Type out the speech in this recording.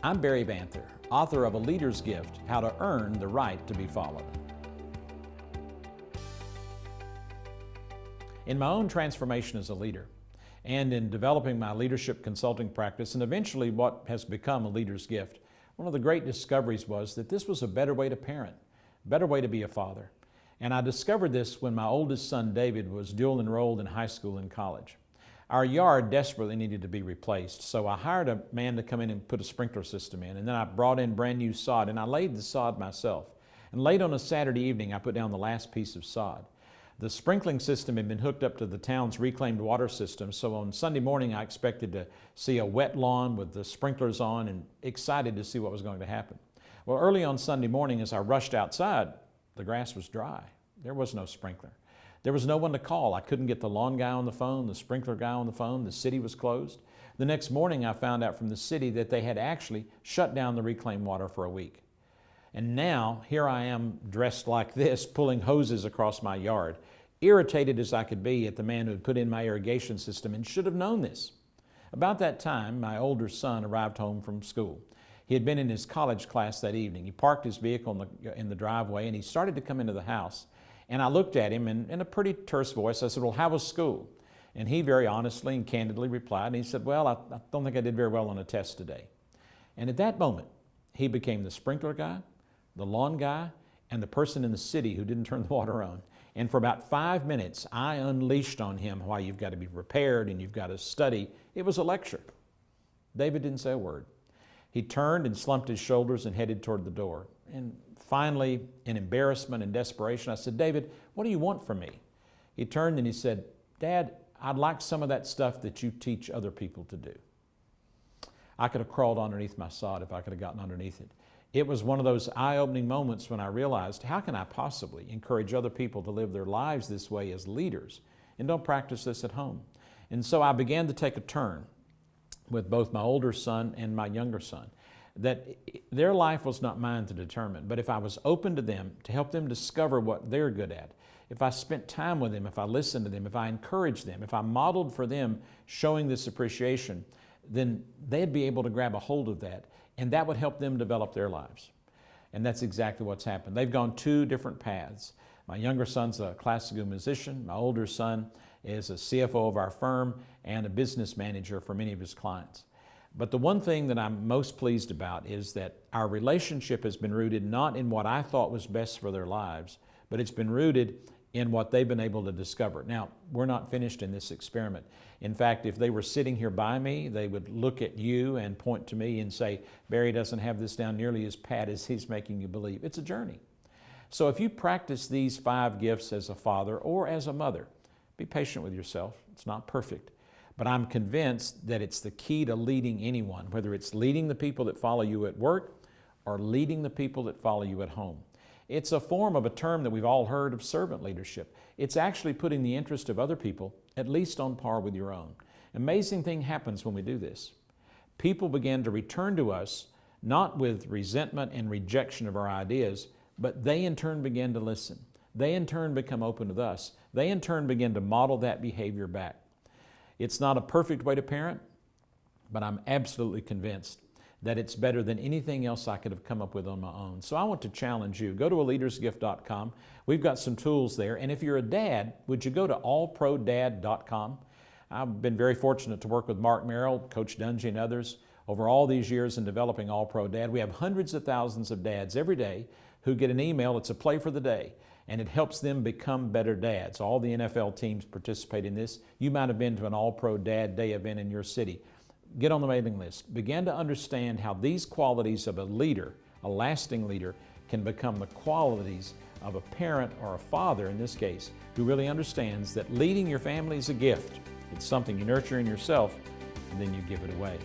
I'm Barry Banther, author of A Leader's Gift, How to Earn the Right to be Followed. In my own transformation as a leader, and in developing my leadership consulting practice, and eventually what has become A Leader's Gift, one of the great discoveries was that this was a better way to parent, a better way to be a father. And I discovered this when my oldest son, David, was dual enrolled in high school and college. Our yard desperately needed to be replaced, so I hired a man to come in and put a sprinkler system in, and then I brought in brand new sod, and I laid the sod myself. And late on a Saturday evening, I put down the last piece of sod. The sprinkling system had been hooked up to the town's reclaimed water system, so on Sunday morning I expected to see a wet lawn with the sprinklers on and excited to see what was going to happen. Well, early on Sunday morning as I rushed outside, the grass was dry. There was no sprinkler. There was no one to call. I couldn't get the lawn guy on the phone, the sprinkler guy on the phone. The city was closed. The next morning I found out from the city that they had actually shut down the reclaimed water for a week. And now here I am dressed like this, pulling hoses across my yard, irritated as I could be at the man who had put in my irrigation system and should have known this. About that time, my older son arrived home from school. He had been in his college class that evening. He parked his vehicle in the driveway and he started to come into the house. And I looked at him and in a pretty terse voice, I said, "Well, how was school?" And he very honestly and candidly replied, and he said, "Well, I don't think I did very well on a test today." And at that moment, he became the sprinkler guy, the lawn guy, and the person in the city who didn't turn the water on. And for about 5 minutes, I unleashed on him why you've got to be prepared and you've got to study. It was a lecture. David didn't say a word. He turned and slumped his shoulders and headed toward the door. And finally, in embarrassment and desperation, I said, "David, what do you want from me?" He turned and he said, "Dad, I'd like some of that stuff that you teach other people to do." I could have crawled underneath my sod if I could have gotten underneath it. It was one of those eye-opening moments when I realized, how can I possibly encourage other people to live their lives this way as leaders and don't practice this at home? And so I began to take a turn with both my older son and my younger son, that their life was not mine to determine, but if I was open to them, to help them discover what they're good at, if I spent time with them, if I listened to them, if I encouraged them, if I modeled for them showing this appreciation, then they'd be able to grab a hold of that, and that would help them develop their lives. And that's exactly what's happened. They've gone two different paths. My younger son's a classical musician. My older son is a CFO of our firm and a business manager for many of his clients. But the one thing that I'm most pleased about is that our relationship has been rooted not in what I thought was best for their lives, but it's been rooted in what they've been able to discover. Now, we're not finished in this experiment. In fact, if they were sitting here by me, they would look at you and point to me and say, "Barry doesn't have this down nearly as pat as he's making you believe." It's a journey. So if you practice these 5 gifts as a father or as a mother, be patient with yourself. It's not perfect. But I'm convinced that it's the key to leading anyone, whether it's leading the people that follow you at work or leading the people that follow you at home. It's a form of a term that we've all heard of, servant leadership. It's actually putting the interest of other people at least on par with your own. Amazing thing happens when we do this. People begin to return to us not with resentment and rejection of our ideas, but they in turn begin to listen. They in turn become open to us. They in turn begin to model that behavior back. It's not a perfect way to parent, but I'm absolutely convinced that it's better than anything else I could have come up with on my own. So I want to challenge you. Go to aleadersgift.com. We've got some tools there. And if you're a dad, would you go to allprodad.com? I've been very fortunate to work with Mark Merrill, Coach Dungy, and others over all these years in developing All Pro Dad. We have hundreds of thousands of dads every day who get an email. It's a play for the day, and it helps them become better dads. All the NFL teams participate in this. You might have been to an All Pro Dad Day event in your city. Get on the mailing list. Begin to understand how these qualities of a leader, a lasting leader, can become the qualities of a parent or a father in this case, who really understands that leading your family is a gift. It's something you nurture in yourself and then you give it away.